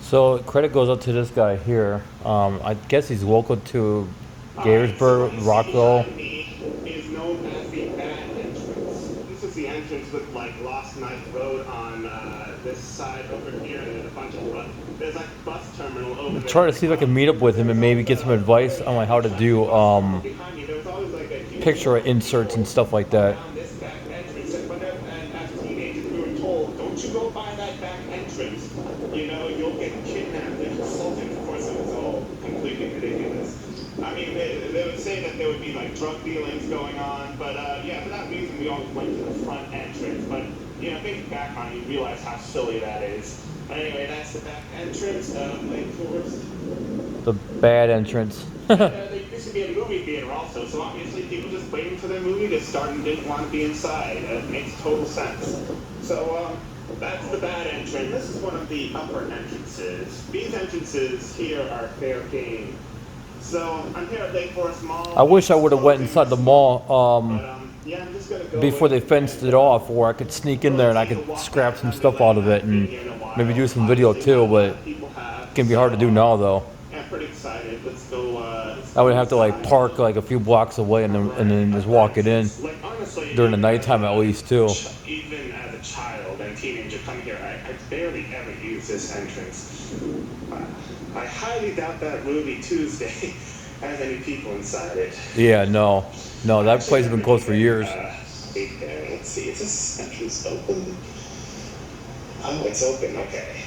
So credit goes up to this guy here. I guess he's local to Alright, so what Gaithersburg, you see Rockville. behind me is known as the bad entrance. This is the entrance with like Lost Knife Road on this side over here, and there's a bunch of there's like a bus terminal over there. Try to see if I can meet up with him and maybe get some advice on like how to do Behind me, there was always like a huge picture inserts and stuff like that. down this back entrance. And as teenagers, we were told, don't you go by that back entrance. You know, you'll get kidnapped and assaulted. Of course, it was all completely ridiculous. I mean, they would say that there would be like drug dealings going on, but yeah, for that reason, we always went to the front entrance. But you know, thinking back on it, you realize how silly that is. But anyway, that's the back entrance of Lake Forest. The bad entrance. There used to be a movie theater also, so obviously people just waiting for their movie to start and didn't want to be inside. It makes total sense. So that's the bad entrance. This is one of the upper entrances. These entrances here are fair game. So I'm here at Lake Forest Mall. I wish I would have went inside the mall Yeah, I'm just gonna go before they fenced it off, or I could sneak in there and I could scrap some stuff out of it and maybe do some video too. But it can be hard to do now though. I'm pretty excited. Let's go. I would have to like park like a few blocks away and then just walk it in Like honestly, during the nighttime at least too. even as a child and teenager come here, I barely ever use this entrance. I highly doubt that Ruby Tuesday has any people inside it. Yeah, no, that place has been closed for years. Let's see, is this entrance open? Oh, it's open, okay.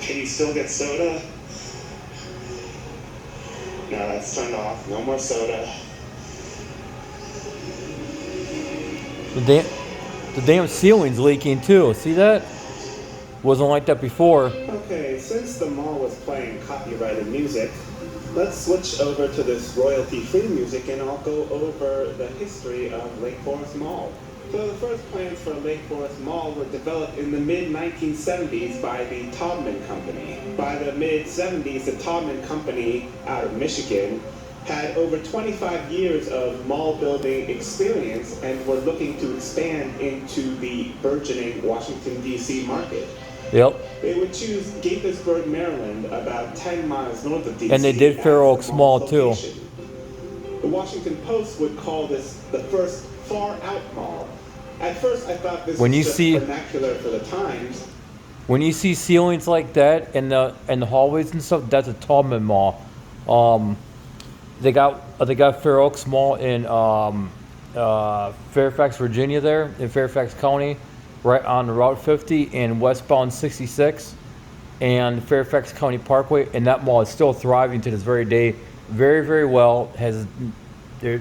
Can you still get soda? No, that's turned off. No more soda. The damn ceiling's leaking too. See that? Wasn't like that before. Okay, since the mall was playing copyrighted music, let's switch over to this royalty-free music and I'll go over the history of Lake Forest Mall. So the first plans for Lake Forest Mall were developed in the mid-1970s by the Taubman Company. By the mid-70s, the Taubman Company out of Michigan had over 25 years of mall building experience and were looking to expand into the burgeoning Washington, D.C. market. Yep. They would choose Gaithersburg, Maryland, about 10 miles north of D.C. And they did Fair Oaks Mall too. The Washington Post would call this the first far-out mall. At first, I thought this was just vernacular for the times. When you see ceilings like that in the hallways and stuff, that's a Taubman Mall. They got Fair Oaks Mall in Fairfax, Virginia, there in Fairfax County, right on Route 50 and westbound 66 and Fairfax County Parkway, and that mall is still thriving to this very day, very, very well. I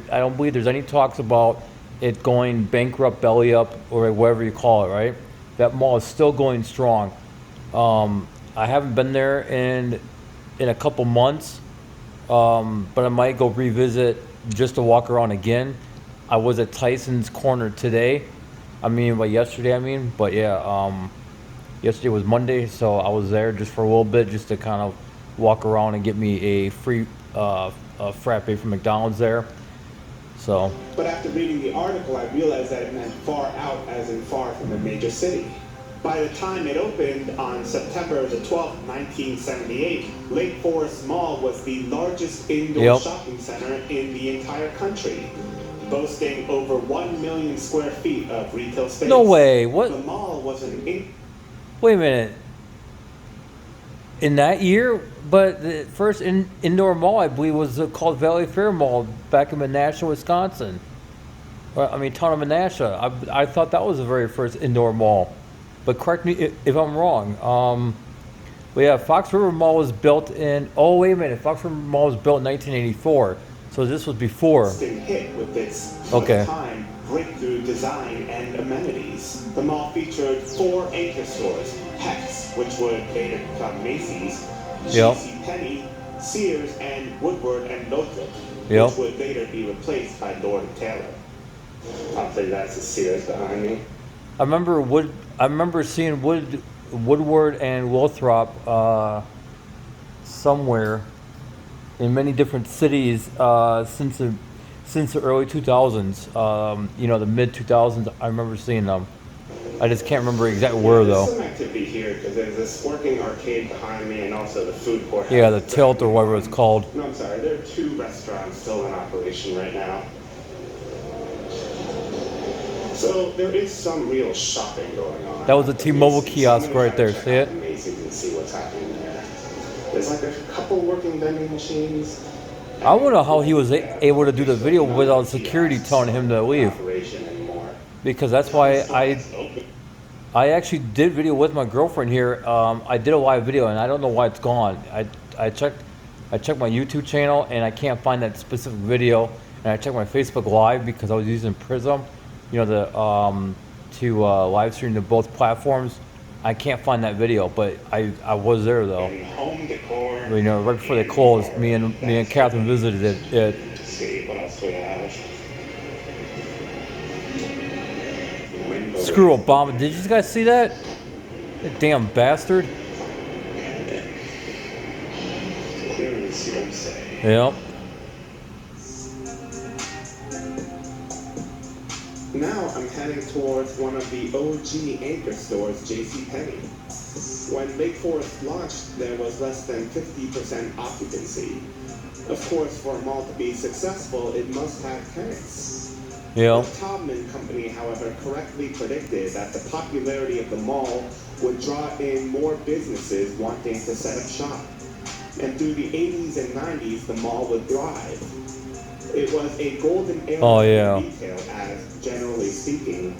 don't believe there's any talks about it going bankrupt, belly up, or whatever you call it, right? That mall is still going strong. I haven't been there in a couple months, but I might go revisit just to walk around again. I was at Tyson's Corner today. Yesterday, but yeah, yesterday was Monday, so I was there just for a little bit, just to kind of walk around and get me a free frappe from McDonald's there. So. But after reading the article, I realized that it meant far out, as in far from a major city. By the time it opened on September the 12th, 1978, Lake Forest Mall was the largest indoor shopping center in the entire country, boasting over 1 million square feet of retail space. No way. What? The mall was Wait a minute. In that year? But the first indoor mall, I believe, was called Valley Fair Mall back in Menasha, Wisconsin. Town of Menasha. I thought that was the very first indoor mall. But correct me if I'm wrong. But yeah, Fox River Mall was built in... Oh, wait a minute. Fox River Mall was built in 1984. So this was before. Hit with its time breakthrough design and amenities. The mall featured 4 anchor stores: Hex, which would later become Macy's, JCPenney, Sears, and Woodward and Northrop, which would later be replaced by Lord & Taylor. Hopefully that's the Sears behind me. I remember seeing Woodward and Lothrop somewhere in many different cities since the early 2000s. The mid 2000s. I remember seeing them. I just can't remember exactly where There's though. some activity here because there's this working arcade behind me and also the food court. Yeah, the Tilt or whatever it's called. No, I'm sorry. There are 2 restaurants still in operation right now. So there is some real shopping going on. That was a T-Mobile kiosk right there. See it? Amazing to see what's happening there. There's like a couple working vending machines. I wonder how he was able to do the video without security telling him to leave. Because that's why I actually did video with my girlfriend here. I did a live video and I don't know why it's gone. I checked my YouTube channel and I can't find that specific video. And I checked my Facebook Live because I was using Prism, you know, to live stream to both platforms. I can't find that video, but I was there though. You know, right before they closed, me and Catherine visited it. Screw Obama! Did you guys see that? That damn bastard. Yep. Now I'm heading towards one of the OG anchor stores, JCPenney. When Lake Forest launched, there was less than 50% occupancy. Of course, for a mall to be successful, it must have tenants. Yeah. The Taubman Company, however, correctly predicted that the popularity of the mall would draw in more businesses wanting to set up shop. And through the 80s and 90s, the mall would thrive. It was a golden era for retail as, generally speaking,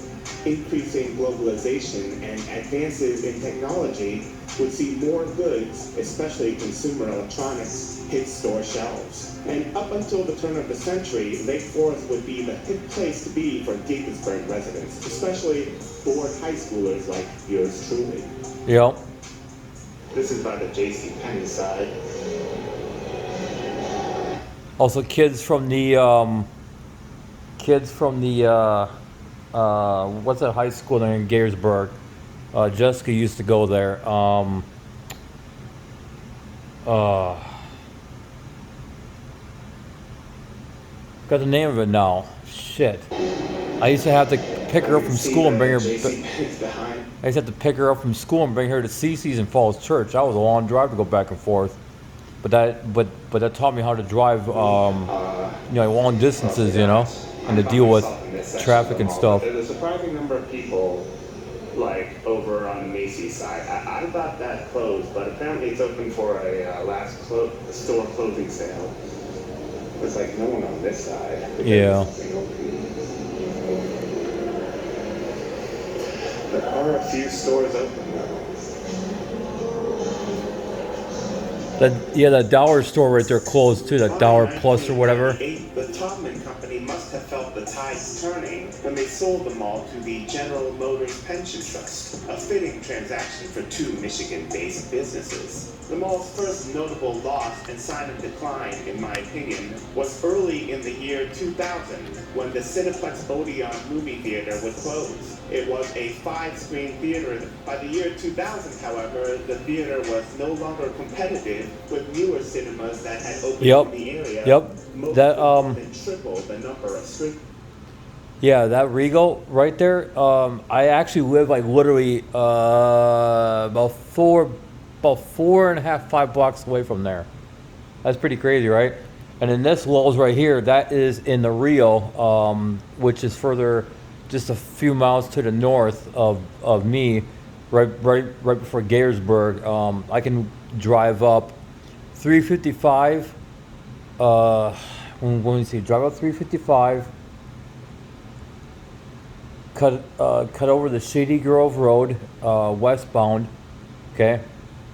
increasing globalization and advances in technology would see more goods, especially consumer electronics, hit store shelves. And up until the turn of the century, Lake Forest would be the hit place to be for Gaithersburg residents, especially bored high schoolers like yours truly. Yep. This is by the JCPenney side. Also, kids from the what's that high school there in Gaithersburg? Jessica used to go there. Got the name of it now. Shit. I used to have to pick her up from school and bring her. I used to have to pick her up from school and bring her to CC's and Falls Church. That was a long drive to go back and forth. But that taught me how to drive, you know, long distances, you know, and to deal with traffic and stuff. There's a surprising number of people, like, over on the Macy's side. I thought that closed, but apparently it's open for a store closing sale. There's like no one on this side. Yeah. There are a few stores open though. The dollar store right there closed too, that Dollar Plus or whatever. The Taubman Company must have felt the tides turning when they sold the mall to the General Motors Pension Trust, a fitting transaction for 2 Michigan-based businesses. The mall's first notable loss and sign of decline, in my opinion, was early in the year 2000, when the Cineplex Odeon movie theater would close. It was a 5-screen theater. By the year 2000, however, the theater was no longer competitive with newer cinemas that had opened in the area. Yep. That triple the number of screens. Yeah, that Regal right there. I actually live like literally about 4.5, 5 blocks away from there. That's pretty crazy, right? And then this Lowe's right here, that is in the Rio, which is further, just a few miles to the north of me, right before Gaithersburg. I can drive up 355. When we see drive up 355, cut over the Shady Grove Road, westbound, okay,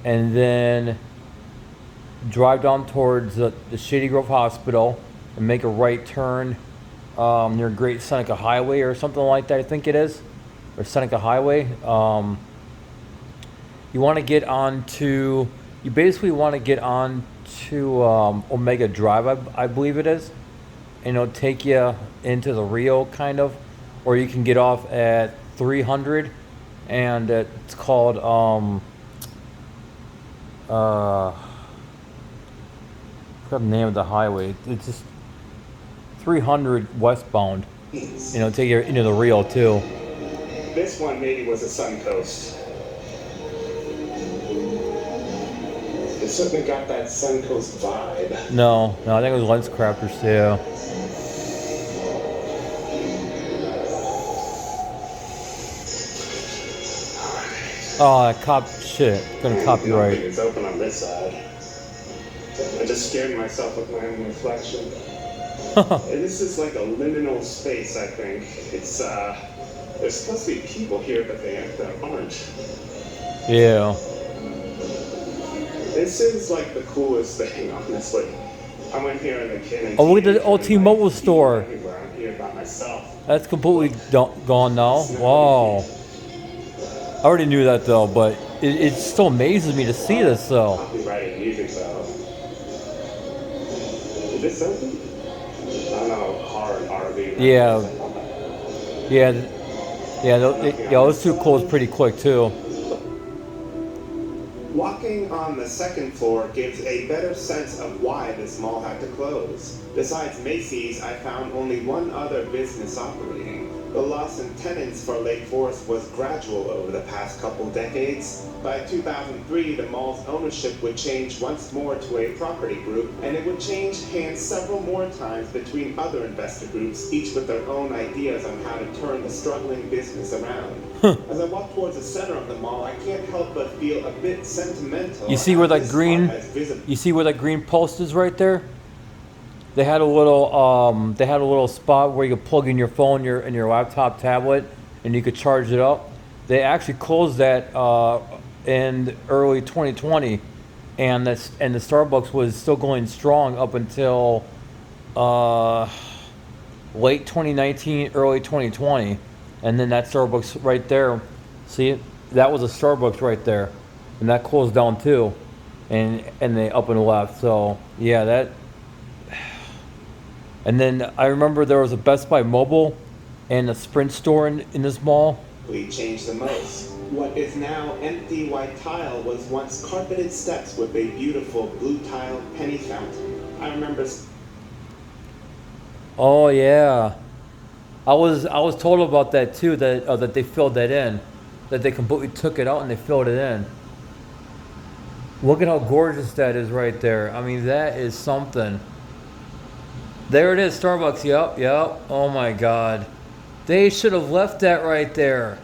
and then drive down towards the Shady Grove Hospital and make a right turn near Great Seneca Highway or something like that, I think it is, or Seneca Highway. You want to get onto, you basically want to get on to Omega Drive, I believe it is, and it'll take you into the Rio kind of, or you can get off at 300, and it's called I forgot the name of the highway. It's just 300 westbound. You know, take you into the Rio too. This one maybe was a Suncoast. It certainly got that Suncoast vibe. No, I think it was Lens Crafters too. Oh, that shit. Gonna copyright. It's open on this side. I just scared myself with my own reflection. And this is like a liminal space, I think. It's there's supposed to be people here, but there aren't. Yeah. This is like the coolest thing, honestly. I went here in the kid. Oh, look at the old T-Mobile store. I'm here by myself. That's completely gone now. Wow. I already knew that though, but it still amazes me to see this though. Copyrighted music though. Is this open? I don't know, car and RV. Yeah. Those two closed pretty quick too. Walking on the second floor gives a better sense of why this mall had to close. Besides Macy's, I found only one other business operating. The loss in tenants for Lake Forest was gradual over the past couple decades. By 2003, the mall's ownership would change once more to a property group, and it would change hands several more times between other investor groups, each with their own ideas on how to turn the struggling business around. As I walk towards the center of the mall, I can't help but feel a bit sentimental. You see where that green post is right there? They had a little spot where you could plug in your phone, your laptop, tablet, and you could charge it up. They actually closed that in early 2020, and the Starbucks was still going strong up until late 2019, early 2020, and then that Starbucks right there, see it? That was a Starbucks right there, and that closed down too, and they up and left. So yeah, that. And then I remember there was a Best Buy Mobile and a Sprint store in this mall. We changed the most. What is now empty white tile was once carpeted steps with a beautiful blue tile penny fountain. I remember. Oh yeah, I was told about that too. That they filled that in, that they completely took it out and they filled it in. Look at how gorgeous that is right there. I mean, that is something. There it is, Starbucks. Yep. Oh my God. They should have left that right there.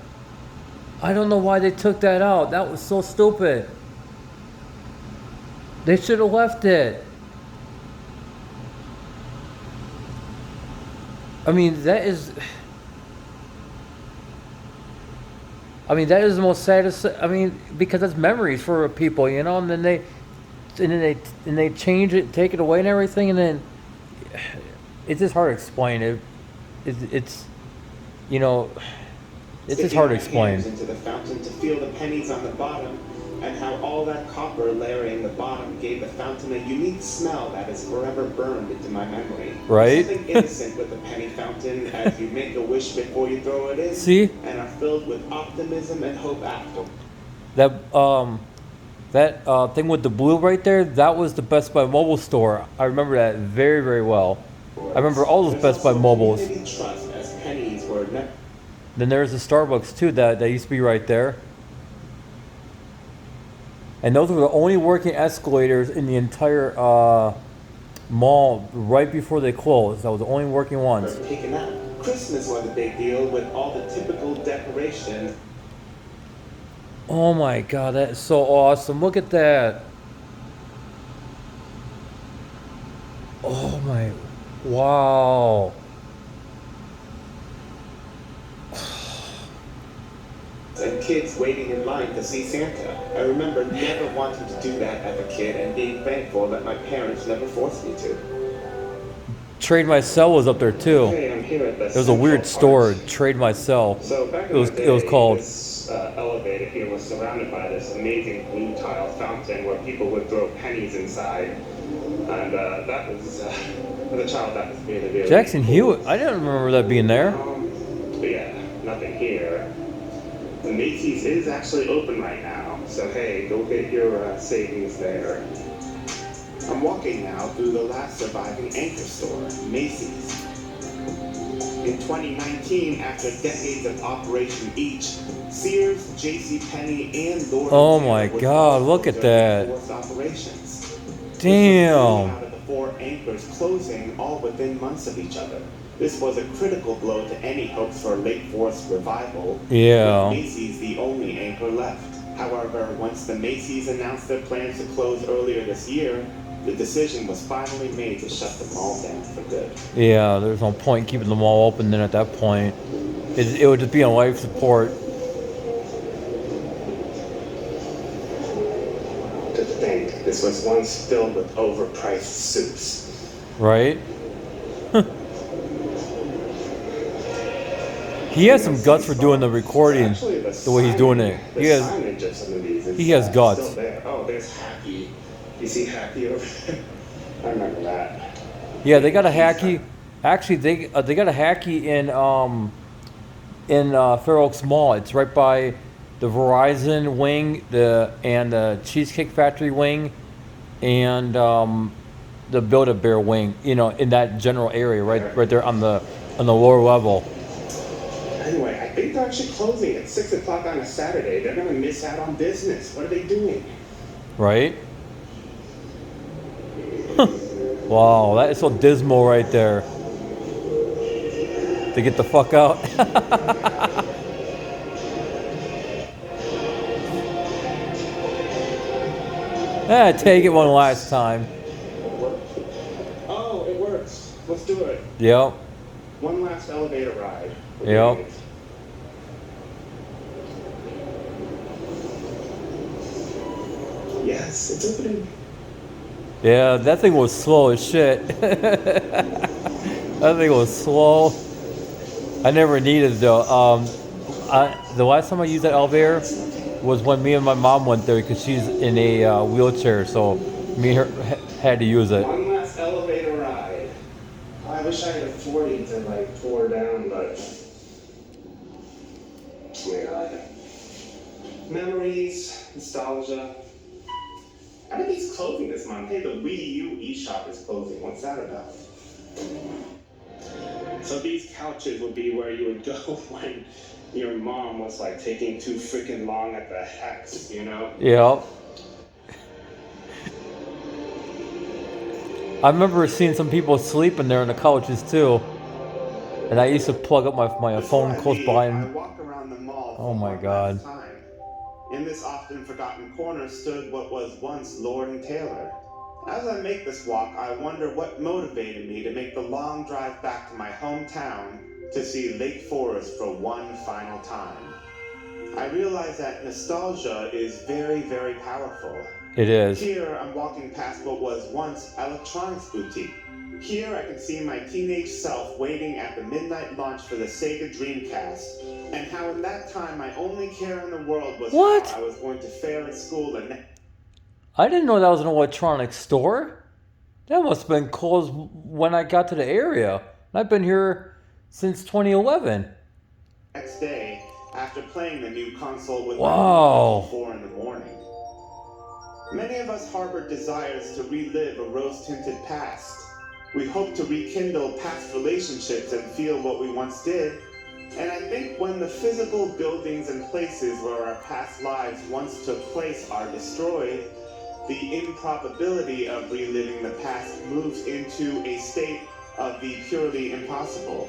I don't know why they took that out. That was so stupid. They should have left it. I mean, that is the most saddest. I mean, because that's memories for people, you know. And then they change it, take it away, and everything, and then. It's just hard to explain. It's you know, it's just hard to explain. Into the fountain to feel the pennies on the bottom, and how all that copper layering the bottom gave the fountain a unique smell that is forever burned into my memory. Right? Something innocent with the penny fountain, as you make a wish before you throw it in. See? And are filled with optimism and hope after. That thing with the blue right there, that was the Best Buy Mobile store. I remember that very, very well. I remember all those Best Buy Mobiles. Trust as pennies were Then there's the Starbucks too, that used to be right there. And those were the only working escalators in the entire mall right before they closed. That was the only working ones. Taken out. Christmas was a big deal with all the typical decoration. Oh my God, that is so awesome. Look at that. Oh my, wow. And kids waiting in line to see Santa. I remember never wanting to do that as a kid and being thankful that my parents never forced me to. Trade My Cell was up there too. Okay, I'm here at the It was a weird store, Trade My Cell. So back in it was called. This elevator here was surrounded by this amazing blue tile fountain where people would throw pennies inside, and that was as a child that was really really Jackson cool. Hewitt. I didn't remember that being there. But yeah, nothing here. The Macy's is actually open right now, so hey, go get your savings there. I'm walking now through the last surviving anchor store, Macy's. In 2019, after decades of operation each, Sears, JCPenney, and Lord Oh & Taylor my were God, closed look at during that. forced operations. This was three Damn. out of the 4 anchors closing all within months of each other. This was a critical blow to any hopes for a Lake Forest revival, Yeah. with Macy's the only anchor left. However, once the Macy's announced their plans to close earlier this year, the decision was finally made to shut the mall down for good. Yeah, there's no point keeping the mall open then at that point. It would just be on life support. To think this was once filled with overpriced suits. Right? He has some guts for doing the recording Actually, the way he's doing it. The signage of some of these is He has guts. still there. Oh, there's Hacky. You see Hacky over there? I remember that. Yeah, they got a hacky. Actually, they got a hacky in Fair Oaks Mall. It's right by the Verizon wing, and the Cheesecake Factory wing, and the Build-A-Bear wing. You know, in that general area, right there on the lower level. Anyway, I think they're actually closing at 6 o'clock on a Saturday. They're gonna miss out on business. What are they doing? Right? Wow, that is so dismal right there. To get the fuck out. Take it one last time. Oh, it works. Let's do it. Yep. One last elevator ride. Yep. Yes, it's opening. Yeah, that thing was slow as shit. That thing was slow. I never needed it though. The last time I used that elevator was when me and my mom went there because she's in a wheelchair, so me and her had to use it. One last elevator ride. I wish I had a 40 to like pour down, but yeah. Memories, nostalgia. Everything's closing this month. Hey, the Wii U eShop is closing. What's that about? So these couches would be where you would go when your mom was like taking too freaking long at the hex, you know? Yeah. I remember seeing some people sleeping there on the couches too. And I used to plug up my phone close by and I walk around the mall oh my for God. one last time. In this often forgotten corner stood what was once Lord & Taylor. As I make this walk, I wonder what motivated me to make the long drive back to my hometown to see Lake Forest for one final time. I realize that nostalgia is very, very powerful. It is. Here, I'm walking past what was once Electronics Boutique. Here, I can see my teenage self waiting at the midnight launch for the Sega Dreamcast, and how in that time my only care in the world was What? how I was going to fare at school and I didn't know that was an electronics store. That must have been closed when I got to the area. I've been here since 2011. next day after playing the new console with Wow. my 4 in the morning. Many of us harbor desires to relive a rose-tinted past. We hope to rekindle past relationships and feel what we once did. And I think when the physical buildings and places where our past lives once took place are destroyed, the improbability of reliving the past moves into a state of the purely impossible.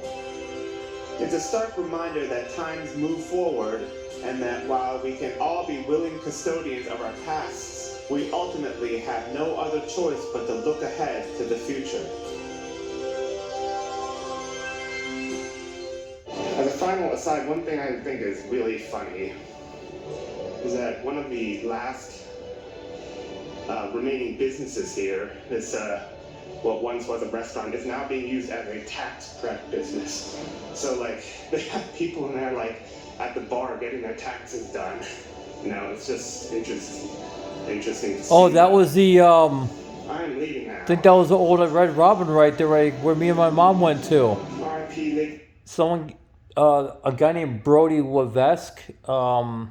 It's a stark reminder that times move forward, and that while we can all be willing custodians of our pasts, we ultimately have no other choice but to look ahead to the future. As a final aside, one thing I think is really funny is that one of the last remaining businesses here, this what once was a restaurant, is now being used as a tax prep business. So like they have people in there like at the bar getting their taxes done. You know, it's just interesting to see. Oh, that was the I'm leaving now. I think that was the old Red Robin right there, right where me and my mom went to. R.I.P. Nick. Someone, a guy named Brody Levesque, I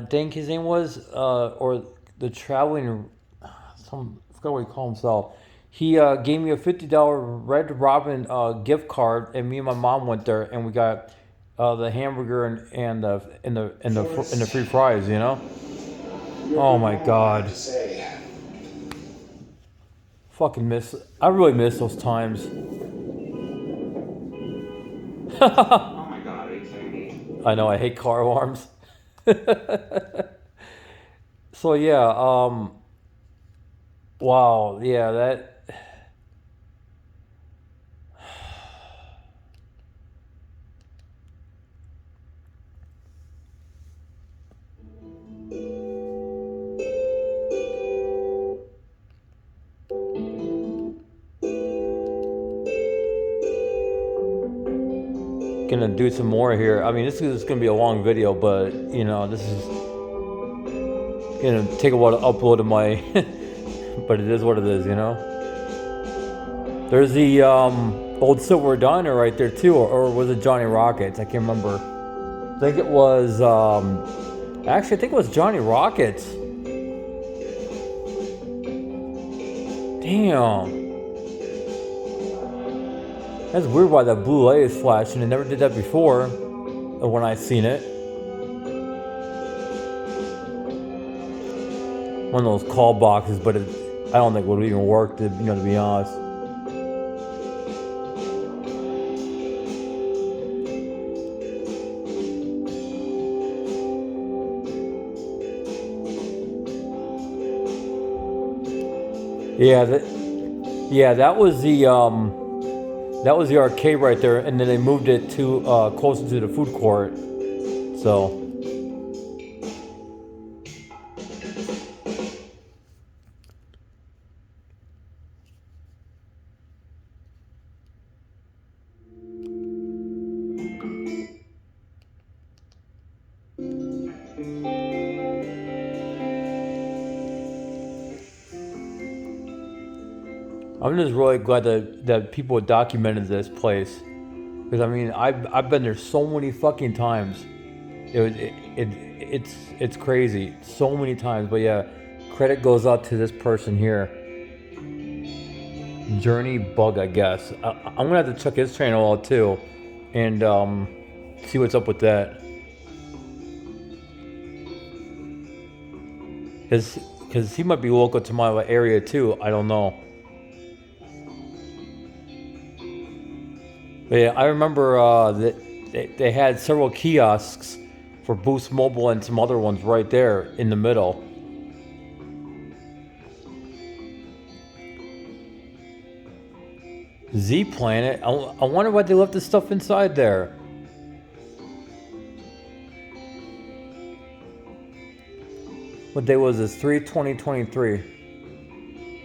think his name was, or the traveling, I forgot what he called himself. He gave me a $50 Red Robin gift card, and me and my mom went there, and we got the hamburger and the free fries. You know. Oh my God. Fucking miss. I really miss those times. Oh my God, are you kidding me? I know. I hate car alarms. So yeah. Wow. Yeah. That. Gonna do some more here. I mean, this is gonna be a long video, but you know, this is gonna take a while to upload to my. But it is what it is, you know. There's the old Silver Diner right there too, or was it Johnny Rockets? I can't remember. I think it was. Actually, I think it was Johnny Rockets. Damn. That's weird why that blue light is flashing. I never did that before when I seen it. One of those call boxes, but I don't think it would even work to be honest. Yeah, that was the arcade right there, and then they moved it to closer to the food court. So I'm just really glad that people documented this place, because I mean I've been there so many fucking times. It's crazy so many times. But yeah, credit goes out to this person here, Journey Bug, I guess. I'm gonna have to check his channel out too, and see what's up with that. Because he might be local to my area too. I don't know. But yeah, I remember that they had several kiosks for Boost Mobile and some other ones right there in the middle. Z Planet. I wonder why they left this stuff inside there. What day was this? 3/20/23.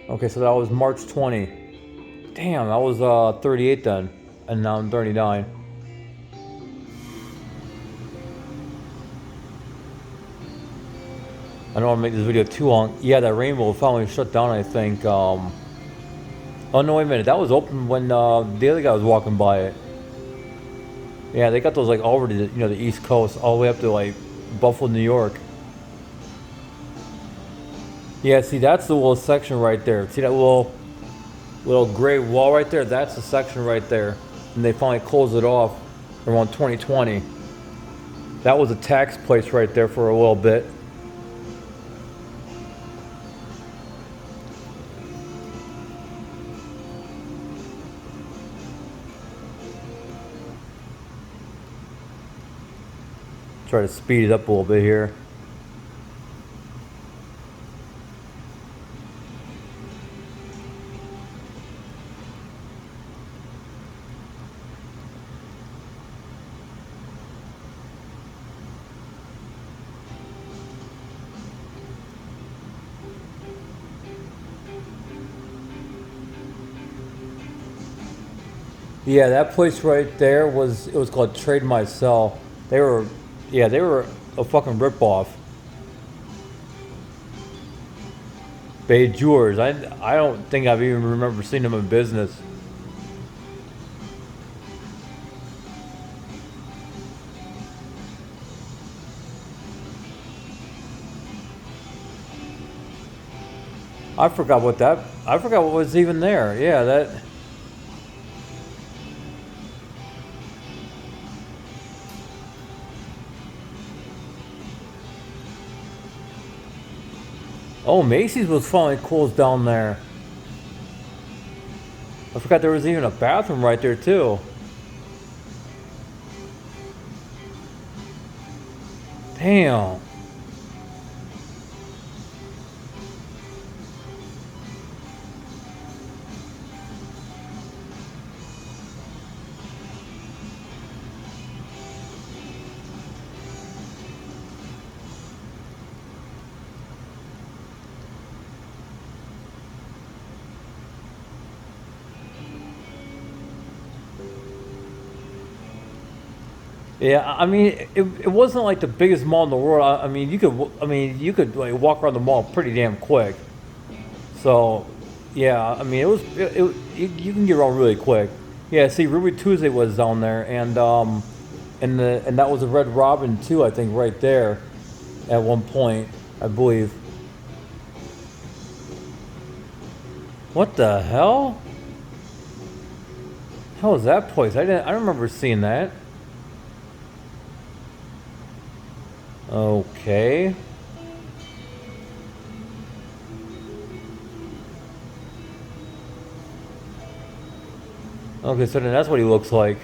Okay, so that was March 20. Damn, I was 38 then, and now I'm 39. I don't want to make this video too long. Yeah, that rainbow finally shut down, I think. Oh no, wait a minute. That was open when the other guy was walking by it. Yeah, they got those like all over the East Coast, all the way up to like Buffalo, New York. Yeah, see, that's the little section right there. See that little gray wall right there? That's the section right there. And they finally closed it off around 2020. That was a tax place right there for a little bit. Try to speed it up a little bit here. Yeah, that place right there was called Trade My Cell. They were a fucking ripoff. Bejewers. I don't think I've even remember seeing them in business. I forgot what was even there. Yeah, that. Oh, Macy's was finally closed down there. I forgot there was even a bathroom right there too. Damn. Yeah, I mean, it wasn't like the biggest mall in the world. You could like walk around the mall pretty damn quick. So, yeah, I mean, you can get around really quick. Yeah, see, Ruby Tuesday was down there, and that was a Red Robin too. I think right there, at one point, I believe. What the hell? How was that place? I don't remember seeing that. Okay. Okay, so then that's what he looks like.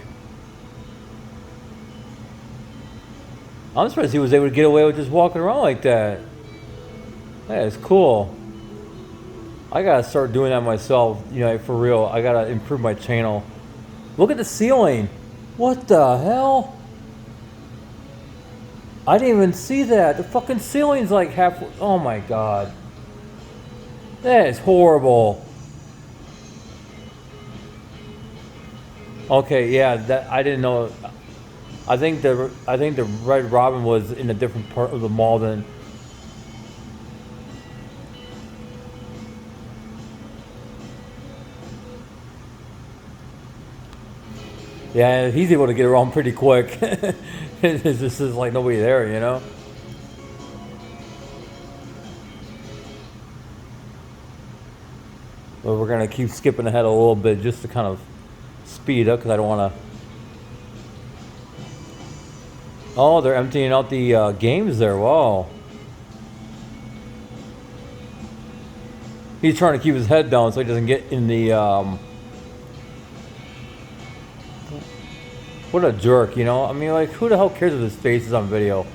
I'm surprised he was able to get away with just walking around like that. That is cool. I gotta start doing that myself, for real. I gotta improve my channel. Look at the ceiling. What the hell? I didn't even see that. The fucking ceiling's like half. Oh my god. That is horrible. Okay, yeah, that I didn't know. I think the Red Robin was in a different part of the mall than. Yeah, he's able to get around pretty quick. It's just like nobody there, But we're gonna keep skipping ahead a little bit just to kind of speed up because I don't want to. Oh, they're emptying out the games there. Wow. He's trying to keep his head down so he doesn't get in the. What a jerk, I mean, like, who the hell cares if his face is on video?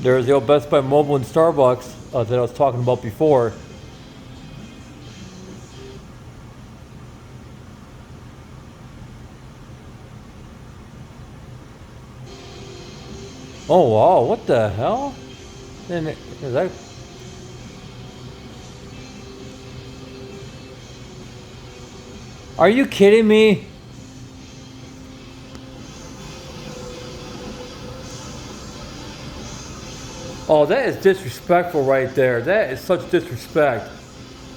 There's the old Best Buy Mobile and Starbucks that I was talking about before. Oh wow, what the hell? Then is that? Are you kidding me? Oh, that is disrespectful right there. That is such disrespect.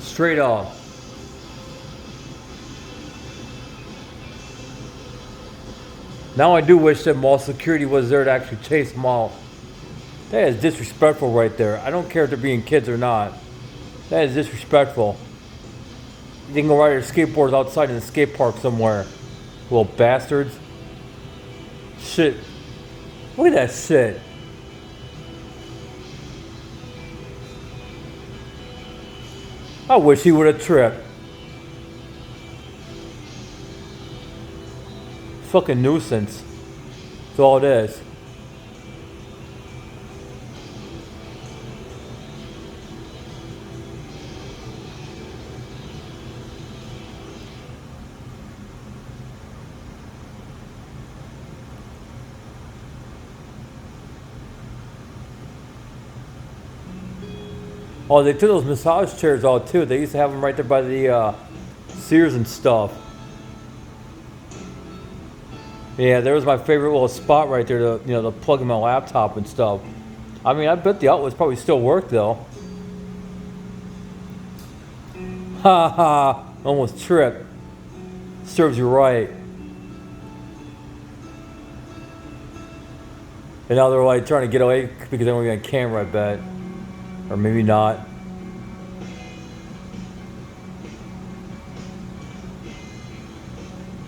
Straight up. Now I do wish that mall security was there to actually chase them all. That is disrespectful right there. I don't care if they're being kids or not. That is disrespectful. They can go ride their skateboards outside in the skate park somewhere. Little bastards. Shit. Look at that shit. I wish he would have tripped. Fucking nuisance. That's all it is. Oh, they took those massage chairs out too. They used to have them right there by the Sears and stuff. Yeah, there was my favorite little spot right there to, to plug in my laptop and stuff. I mean, I bet the outlets probably still work though. Ha ha, almost tripped. Serves you right. And now they're like trying to get away because they don't get on camera, I bet. Or maybe not.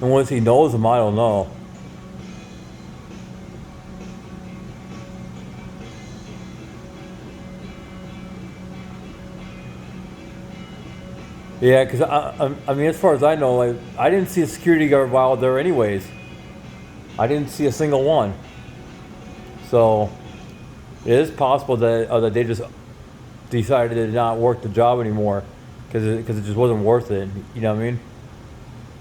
And once he knows them, I don't know. Yeah, because I mean, as far as I know, like I didn't see a security guard while there, anyways. I didn't see a single one. So it is possible that they just decided to not work the job anymore because it just wasn't worth it. You know what I mean?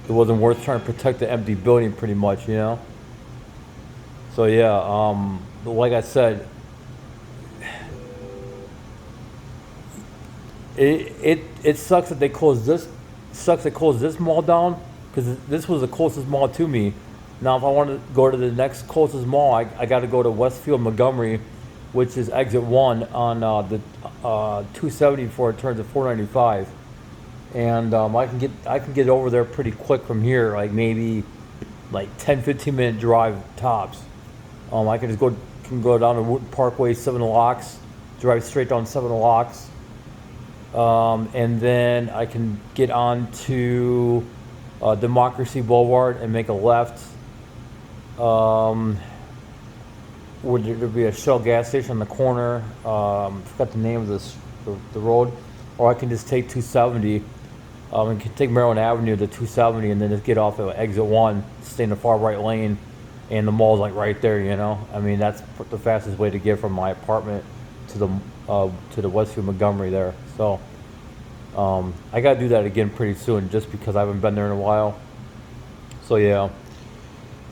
It wasn't worth trying to protect the empty building, pretty much. You know. So yeah, like I said, it sucks that they closed this. Sucks they closed this mall down because this was the closest mall to me. Now, if I want to go to the next closest mall, I got to go to Westfield Montgomery, which is exit 1 on the 270 before it turns to 495. And I can get over there pretty quick from here, like maybe like 10-15 minute drive tops. I can just go down to Wooten Parkway, 7 Locks, drive straight down 7 Locks, and then I can get on to Democracy Boulevard and make a left. Would there be a Shell gas station on the corner? Forgot the name of the road. Or I can just take 270. And can take Maryland Avenue to 270 and then just get off at exit 1, stay in the far right lane, and the mall's like right there. You know, I mean that's the fastest way to get from my apartment to the Westfield Montgomery there. So I gotta do that again pretty soon, just because I haven't been there in a while. So yeah.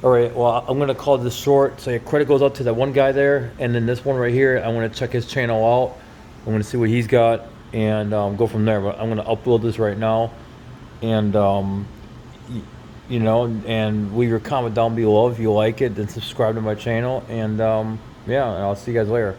All right. Well, I'm gonna call this short. So yeah, credit goes out to that one guy there, and then this one right here. I want to check his channel out. I'm gonna see what he's got and go from there. But I'm gonna upload this right now, and and leave your comment down below if you like it. Then subscribe to my channel, and yeah, and I'll see you guys later.